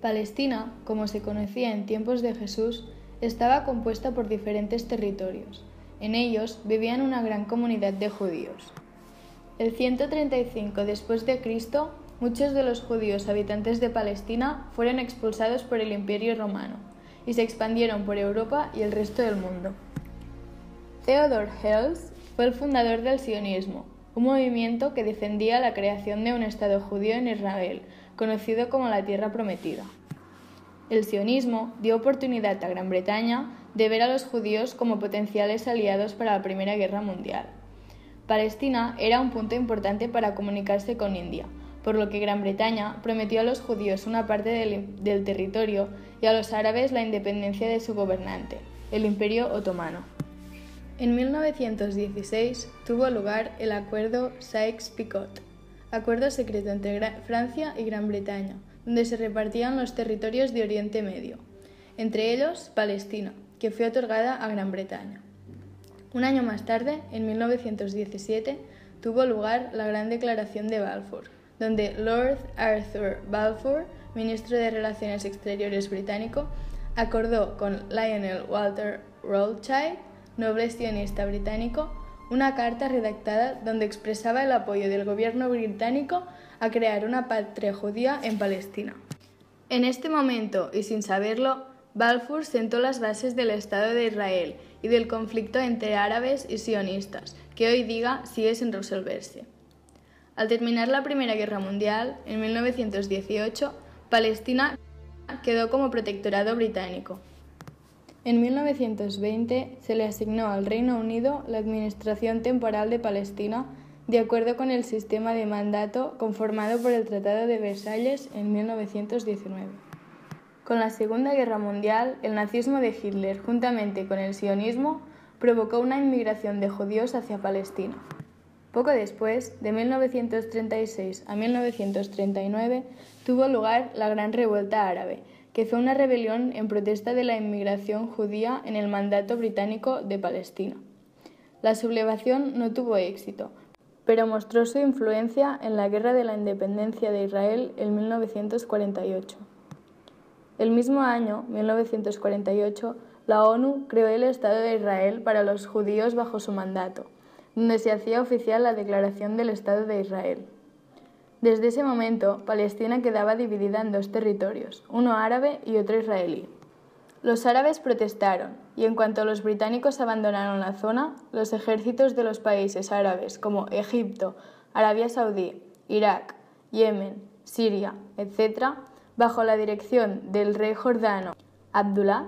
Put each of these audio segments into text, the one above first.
Palestina, como se conocía en tiempos de Jesús, estaba compuesta por diferentes territorios. En ellos vivían una gran comunidad de judíos. El 135 después de Cristo, muchos de los judíos habitantes de Palestina fueron expulsados por el Imperio Romano y se expandieron por Europa y el resto del mundo. Theodor Herzl fue el fundador del sionismo, un movimiento que defendía la creación de un Estado judío en Israel, conocido como la Tierra Prometida. El sionismo dio oportunidad a Gran Bretaña de ver a los judíos como potenciales aliados para la Primera Guerra Mundial. Palestina era un punto importante para comunicarse con India, por lo que Gran Bretaña prometió a los judíos una parte del territorio y a los árabes la independencia de su gobernante, el Imperio Otomano. En 1916 tuvo lugar el Acuerdo Sykes-Picot, acuerdo secreto entre Francia y Gran Bretaña, donde se repartían los territorios de Oriente Medio, entre ellos Palestina, que fue otorgada a Gran Bretaña. Un año más tarde, en 1917, tuvo lugar la Gran Declaración de Balfour, donde Lord Arthur Balfour, ministro de Relaciones Exteriores británico, acordó con Lionel Walter Rothschild, noble sionista británico, una carta redactada donde expresaba el apoyo del gobierno británico a crear una patria judía en Palestina. En este momento, y sin saberlo, Balfour sentó las bases del Estado de Israel y del conflicto entre árabes y sionistas, que hoy día sigue sin resolverse. Al terminar la Primera Guerra Mundial, en 1918, Palestina quedó como protectorado británico. En 1920 se le asignó al Reino Unido la administración temporal de Palestina, de acuerdo con el sistema de mandato conformado por el Tratado de Versalles en 1919. Con la Segunda Guerra Mundial, el nazismo de Hitler, juntamente con el sionismo, provocó una inmigración de judíos hacia Palestina. Poco después, de 1936 a 1939, tuvo lugar la Gran Revuelta Árabe, que fue una rebelión en protesta de la inmigración judía en el mandato británico de Palestina. La sublevación no tuvo éxito, pero mostró su influencia en la Guerra de la Independencia de Israel en 1948. El mismo año, 1948, la ONU creó el Estado de Israel para los judíos bajo su mandato, donde se hacía oficial la Declaración del Estado de Israel. Desde ese momento, Palestina quedaba dividida en dos territorios, uno árabe y otro israelí. Los árabes protestaron, y en cuanto los británicos abandonaron la zona, los ejércitos de los países árabes como Egipto, Arabia Saudí, Irak, Yemen, Siria, etc., bajo la dirección del rey jordano Abdullah,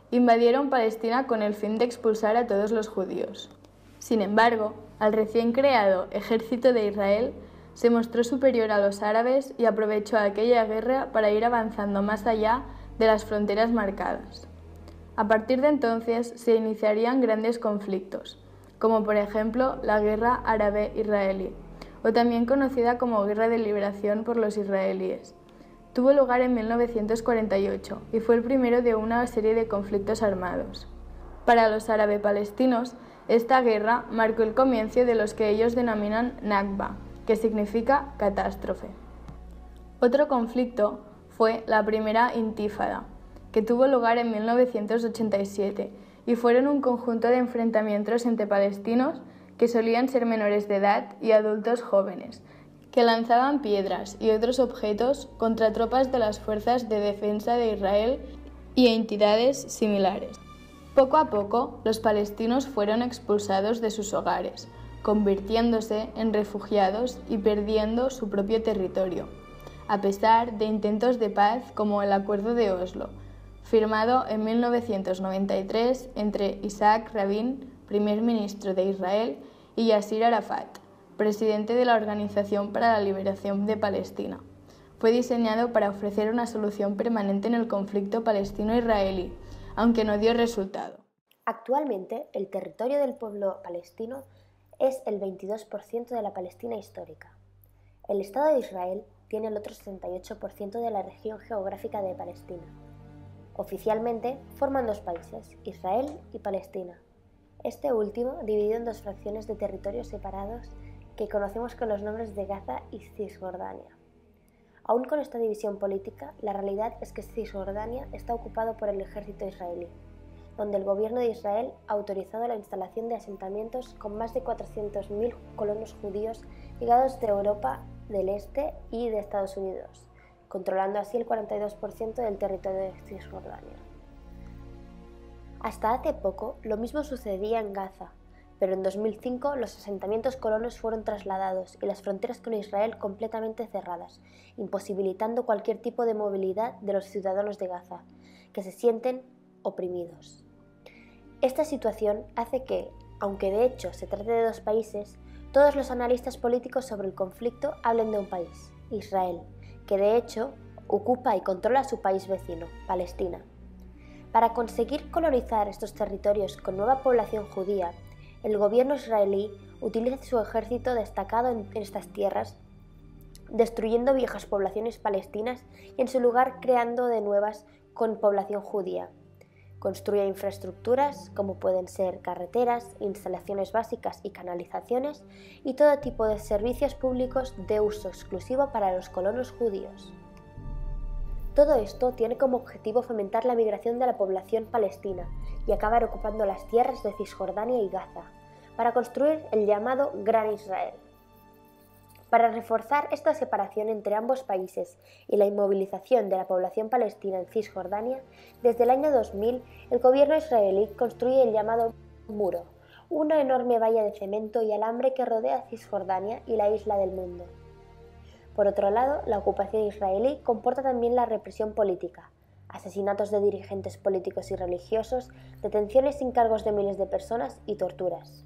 invadieron Palestina con el fin de expulsar a todos los judíos. Sin embargo, al recién creado Ejército de Israel se mostró superior a los árabes y aprovechó aquella guerra para ir avanzando más allá de las fronteras marcadas. A partir de entonces se iniciarían grandes conflictos, como por ejemplo la Guerra Árabe-Israelí, o también conocida como Guerra de Liberación por los israelíes. Tuvo lugar en 1948 y fue el primero de una serie de conflictos armados. Para los árabe-palestinos, esta guerra marcó el comienzo de los que ellos denominan Nakba, que significa catástrofe. Otro conflicto fue la primera Intifada, que tuvo lugar en 1987 y fueron un conjunto de enfrentamientos entre palestinos que solían ser menores de edad y adultos jóvenes, que lanzaban piedras y otros objetos contra tropas de las fuerzas de defensa de Israel y entidades similares. Poco a poco, los palestinos fueron expulsados de sus hogares, convirtiéndose en refugiados y perdiendo su propio territorio, a pesar de intentos de paz como el Acuerdo de Oslo, firmado en 1993 entre Isaac Rabin, primer ministro de Israel, y Yasir Arafat, presidente de la Organización para la Liberación de Palestina. Fue diseñado para ofrecer una solución permanente en el conflicto palestino-israelí, aunque no dio resultado. Actualmente, el territorio del pueblo palestino es el 22% de la Palestina histórica. El Estado de Israel tiene el otro 78% de la región geográfica de Palestina. Oficialmente forman dos países, Israel y Palestina. Este último dividido en dos fracciones de territorios separados que conocemos con los nombres de Gaza y Cisjordania. Aún con esta división política, la realidad es que Cisjordania está ocupado por el ejército israelí, donde el gobierno de Israel ha autorizado la instalación de asentamientos con más de 400.000 colonos judíos llegados de Europa del Este y de Estados Unidos, controlando así el 42% del territorio de Cisjordania. Hasta hace poco, lo mismo sucedía en Gaza, pero en 2005 los asentamientos colonos fueron trasladados y las fronteras con Israel completamente cerradas, imposibilitando cualquier tipo de movilidad de los ciudadanos de Gaza, que se sienten oprimidos. Esta situación hace que, aunque de hecho se trate de dos países, todos los analistas políticos sobre el conflicto hablen de un país, Israel, que de hecho ocupa y controla su país vecino, Palestina. Para conseguir colonizar estos territorios con nueva población judía, el gobierno israelí utiliza su ejército destacado en estas tierras, destruyendo viejas poblaciones palestinas y en su lugar creando de nuevas con población judía. Construye infraestructuras como pueden ser carreteras, instalaciones básicas y canalizaciones y todo tipo de servicios públicos de uso exclusivo para los colonos judíos. Todo esto tiene como objetivo fomentar la migración de la población palestina y acabar ocupando las tierras de Cisjordania y Gaza, para construir el llamado Gran Israel. Para reforzar esta separación entre ambos países y la inmovilización de la población palestina en Cisjordania, desde el año 2000 el gobierno israelí construye el llamado Muro, una enorme valla de cemento y alambre que rodea Cisjordania y la isla del mundo. Por otro lado, la ocupación israelí comporta también la represión política, asesinatos de dirigentes políticos y religiosos, detenciones sin cargos de miles de personas y torturas.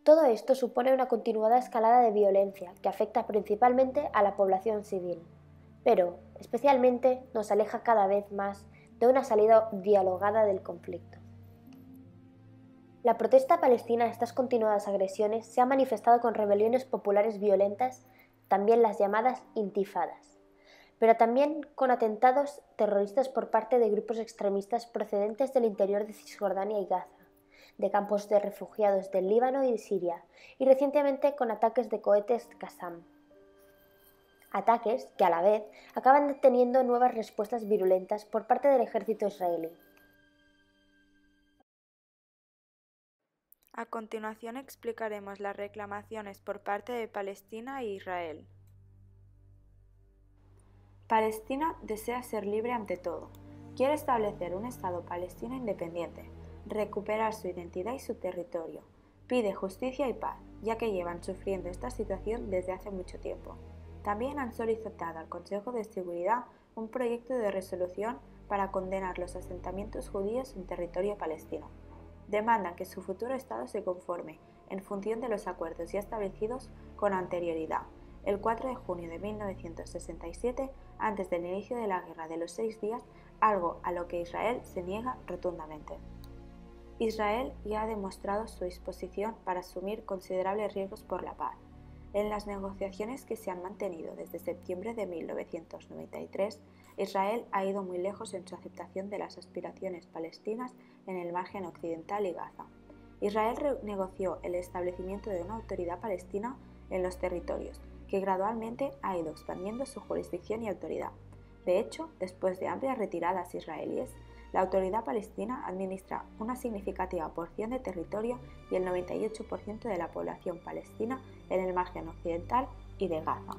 Todo esto supone una continuada escalada de violencia que afecta principalmente a la población civil, pero especialmente nos aleja cada vez más de una salida dialogada del conflicto. La protesta palestina a estas continuadas agresiones se ha manifestado con rebeliones populares violentas, también las llamadas intifadas, pero también con atentados terroristas por parte de grupos extremistas procedentes del interior de Cisjordania y Gaza, de campos de refugiados del Líbano y de Siria, y recientemente con ataques de cohetes Qassam. Ataques que a la vez acaban teniendo nuevas respuestas virulentas por parte del ejército israelí. A continuación explicaremos las reclamaciones por parte de Palestina e Israel. Palestina desea ser libre ante todo. Quiere establecer un Estado palestino independiente, recuperar su identidad y su territorio. Pide justicia y paz, ya que llevan sufriendo esta situación desde hace mucho tiempo. También han solicitado al Consejo de Seguridad un proyecto de resolución para condenar los asentamientos judíos en territorio palestino. Demandan que su futuro Estado se conforme en función de los acuerdos ya establecidos con anterioridad, el 4 de junio de 1967, antes del inicio de la Guerra de los 6 días, algo a lo que Israel se niega rotundamente. Israel ya ha demostrado su disposición para asumir considerables riesgos por la paz. En las negociaciones que se han mantenido desde septiembre de 1993, Israel ha ido muy lejos en su aceptación de las aspiraciones palestinas en el margen occidental y Gaza. Israel negoció el establecimiento de una autoridad palestina en los territorios, que gradualmente ha ido expandiendo su jurisdicción y autoridad. De hecho, después de amplias retiradas israelíes, la autoridad palestina administra una significativa porción de territorio y el 98% de la población palestina en el margen occidental y de Gaza.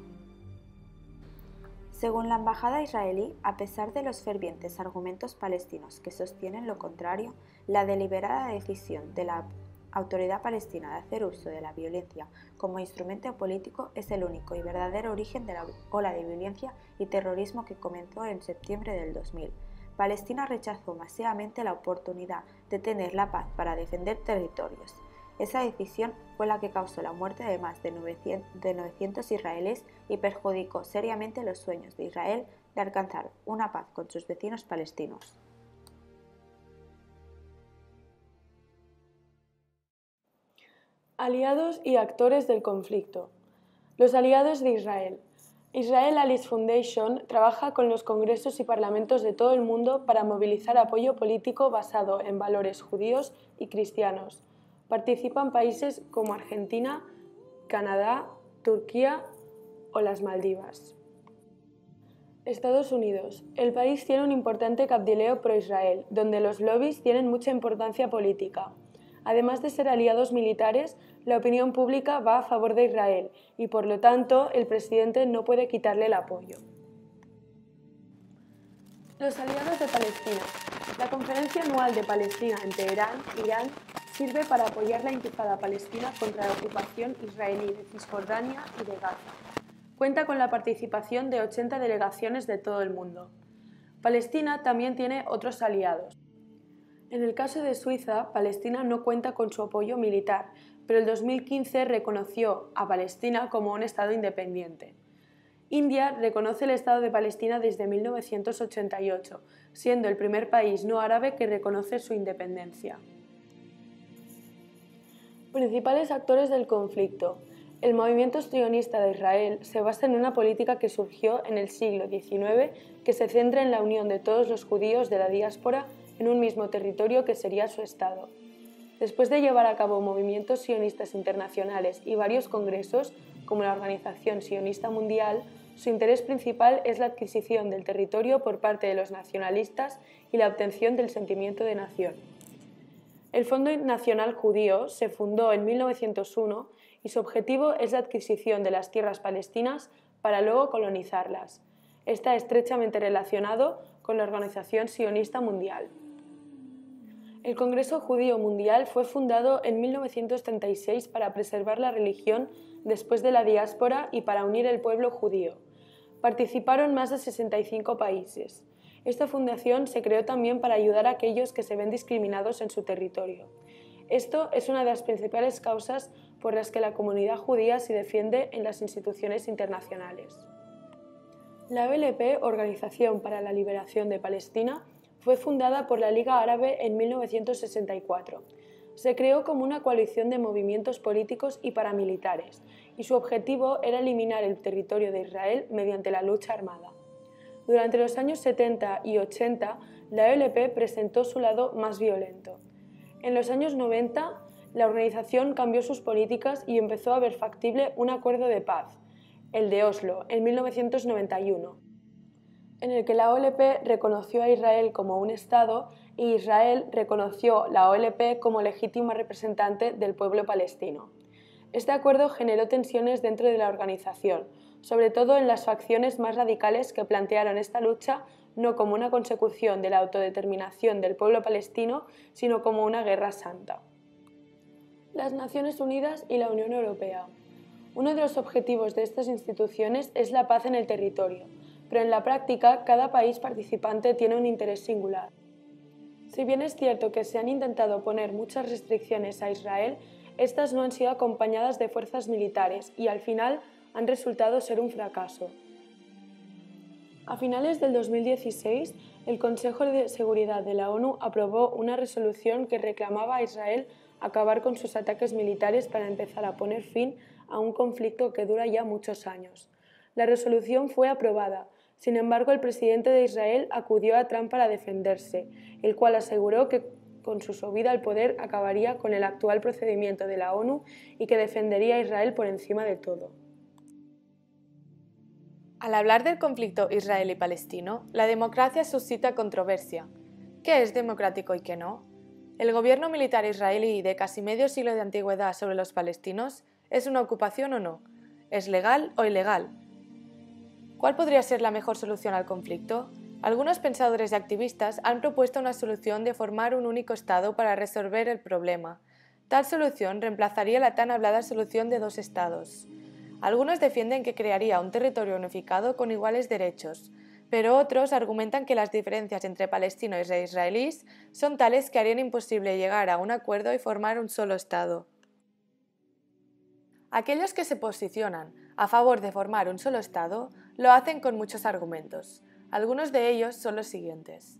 Según la embajada israelí, a pesar de los fervientes argumentos palestinos que sostienen lo contrario, la deliberada decisión de la autoridad palestina de hacer uso de la violencia como instrumento político es el único y verdadero origen de la ola de violencia y terrorismo que comenzó en septiembre del 2000. Palestina rechazó masivamente la oportunidad de tener la paz para defender territorios. Esa decisión fue la que causó la muerte de más de 900 israelíes y perjudicó seriamente los sueños de Israel de alcanzar una paz con sus vecinos palestinos. Aliados y actores del conflicto. Los aliados de Israel. Israel Allies Foundation trabaja con los congresos y parlamentos de todo el mundo para movilizar apoyo político basado en valores judíos y cristianos. Participan países como Argentina, Canadá, Turquía o las Maldivas. Estados Unidos. El país tiene un importante cabildeo pro-Israel, donde los lobbies tienen mucha importancia política. Además de ser aliados militares, la opinión pública va a favor de Israel y, por lo tanto, el presidente no puede quitarle el apoyo. Los aliados de Palestina. La Conferencia Anual de Palestina en Teherán, Irán, sirve para apoyar la intifada palestina contra la ocupación israelí de Cisjordania y de Gaza. Cuenta con la participación de 80 delegaciones de todo el mundo. Palestina también tiene otros aliados. En el caso de Suiza, Palestina no cuenta con su apoyo militar, pero el 2015 reconoció a Palestina como un Estado independiente. India reconoce el Estado de Palestina desde 1988, siendo el primer país no árabe que reconoce su independencia. Principales actores del conflicto. El movimiento sionista de Israel se basa en una política que surgió en el siglo XIX que se centra en la unión de todos los judíos de la diáspora en un mismo territorio que sería su Estado. Después de llevar a cabo movimientos sionistas internacionales y varios congresos, como la Organización Sionista Mundial, su interés principal es la adquisición del territorio por parte de los nacionalistas y la obtención del sentimiento de nación. El Fondo Nacional Judío se fundó en 1901 y su objetivo es la adquisición de las tierras palestinas para luego colonizarlas. Está estrechamente relacionado con la Organización Sionista Mundial. El Congreso Judío Mundial fue fundado en 1936 para preservar la religión después de la diáspora y para unir el pueblo judío. Participaron más de 65 países. Esta fundación se creó también para ayudar a aquellos que se ven discriminados en su territorio. Esto es una de las principales causas por las que la comunidad judía se defiende en las instituciones internacionales. La OLP, Organización para la Liberación de Palestina, fue fundada por la Liga Árabe en 1964. Se creó como una coalición de movimientos políticos y paramilitares, y su objetivo era eliminar el territorio de Israel mediante la lucha armada. Durante los años 70 y 80, la OLP presentó su lado más violento. En los años 90, la organización cambió sus políticas y empezó a ver factible un acuerdo de paz, el de Oslo, en 1991, en el que la OLP reconoció a Israel como un Estado y Israel reconoció la OLP como legítima representante del pueblo palestino. Este acuerdo generó tensiones dentro de la organización, sobre todo en las facciones más radicales que plantearon esta lucha no como una consecución de la autodeterminación del pueblo palestino, sino como una guerra santa. Las Naciones Unidas y la Unión Europea. Uno de los objetivos de estas instituciones es la paz en el territorio, pero en la práctica cada país participante tiene un interés singular. Si bien es cierto que se han intentado poner muchas restricciones a Israel, estas no han sido acompañadas de fuerzas militares y al final han resultado ser un fracaso. A finales del 2016, el Consejo de Seguridad de la ONU aprobó una resolución que reclamaba a Israel acabar con sus ataques militares para empezar a poner fin a un conflicto que dura ya muchos años. La resolución fue aprobada. Sin embargo, el presidente de Israel acudió a Trump para defenderse, el cual aseguró que con su subida al poder acabaría con el actual procedimiento de la ONU y que defendería a Israel por encima de todo. Al hablar del conflicto israelí-palestino, la democracia suscita controversia. ¿Qué es democrático y qué no? ¿El gobierno militar israelí de casi medio siglo de antigüedad sobre los palestinos es una ocupación o no? ¿Es legal o ilegal? ¿Cuál podría ser la mejor solución al conflicto? Algunos pensadores y activistas han propuesto una solución de formar un único Estado para resolver el problema. Tal solución reemplazaría la tan hablada solución de dos estados. Algunos defienden que crearía un territorio unificado con iguales derechos, pero otros argumentan que las diferencias entre palestinos e israelíes son tales que harían imposible llegar a un acuerdo y formar un solo Estado. Aquellos que se posicionan a favor de formar un solo Estado lo hacen con muchos argumentos. Algunos de ellos son los siguientes.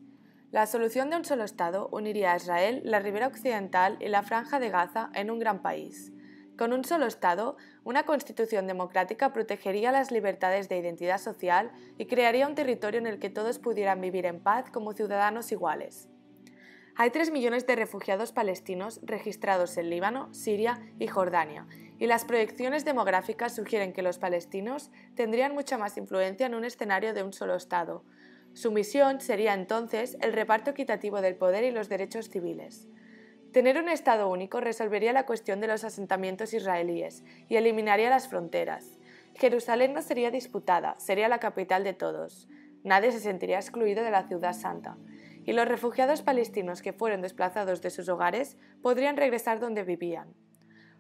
La solución de un solo Estado uniría a Israel, la ribera occidental y la franja de Gaza en un gran país. Con un solo Estado, una constitución democrática protegería las libertades de identidad social y crearía un territorio en el que todos pudieran vivir en paz como ciudadanos iguales. Hay 3 millones de refugiados palestinos registrados en Líbano, Siria y Jordania, y las proyecciones demográficas sugieren que los palestinos tendrían mucha más influencia en un escenario de un solo Estado. Su misión sería entonces el reparto equitativo del poder y los derechos civiles. Tener un Estado único resolvería la cuestión de los asentamientos israelíes y eliminaría las fronteras. Jerusalén no sería disputada, sería la capital de todos. Nadie se sentiría excluido de la ciudad santa. Y los refugiados palestinos que fueron desplazados de sus hogares podrían regresar donde vivían.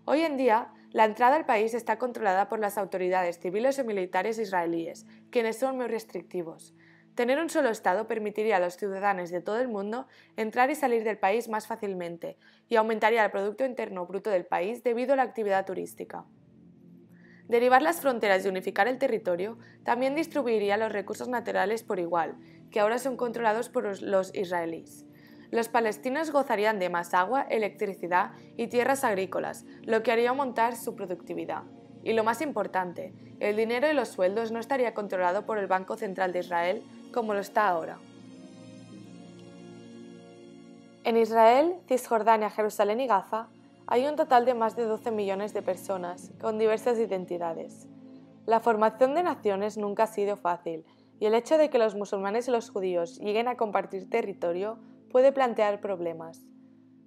Hoy en día, la entrada al país está controlada por las autoridades civiles o militares israelíes, quienes son muy restrictivos. Tener un solo Estado permitiría a los ciudadanos de todo el mundo entrar y salir del país más fácilmente y aumentaría el Producto Interno Bruto del país debido a la actividad turística. Derivar las fronteras y unificar el territorio también distribuiría los recursos naturales por igual, que ahora son controlados por los israelíes. Los palestinos gozarían de más agua, electricidad y tierras agrícolas, lo que haría aumentar su productividad. Y lo más importante, el dinero y los sueldos no estaría controlado por el Banco Central de Israel como lo está ahora. En Israel, Cisjordania, Jerusalén y Gaza, hay un total de más de 12 millones de personas, con diversas identidades. La formación de naciones nunca ha sido fácil, y el hecho de que los musulmanes y los judíos lleguen a compartir territorio puede plantear problemas.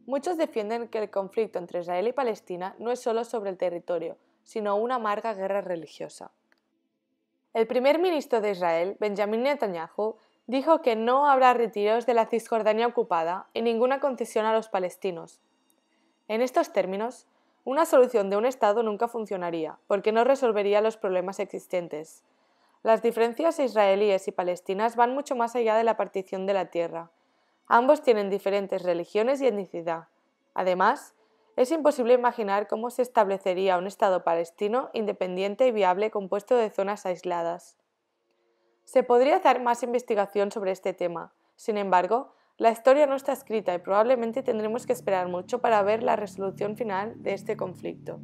Muchos defienden que el conflicto entre Israel y Palestina no es solo sobre el territorio, sino una amarga guerra religiosa. El primer ministro de Israel, Benjamin Netanyahu, dijo que no habrá retiros de la Cisjordania ocupada y ninguna concesión a los palestinos. En estos términos, una solución de un Estado nunca funcionaría, porque no resolvería los problemas existentes. Las diferencias israelíes y palestinas van mucho más allá de la partición de la tierra. Ambos tienen diferentes religiones y etnicidad. Además, es imposible imaginar cómo se establecería un Estado palestino independiente y viable compuesto de zonas aisladas. Se podría hacer más investigación sobre este tema. Sin embargo, la historia no está escrita y probablemente tendremos que esperar mucho para ver la resolución final de este conflicto.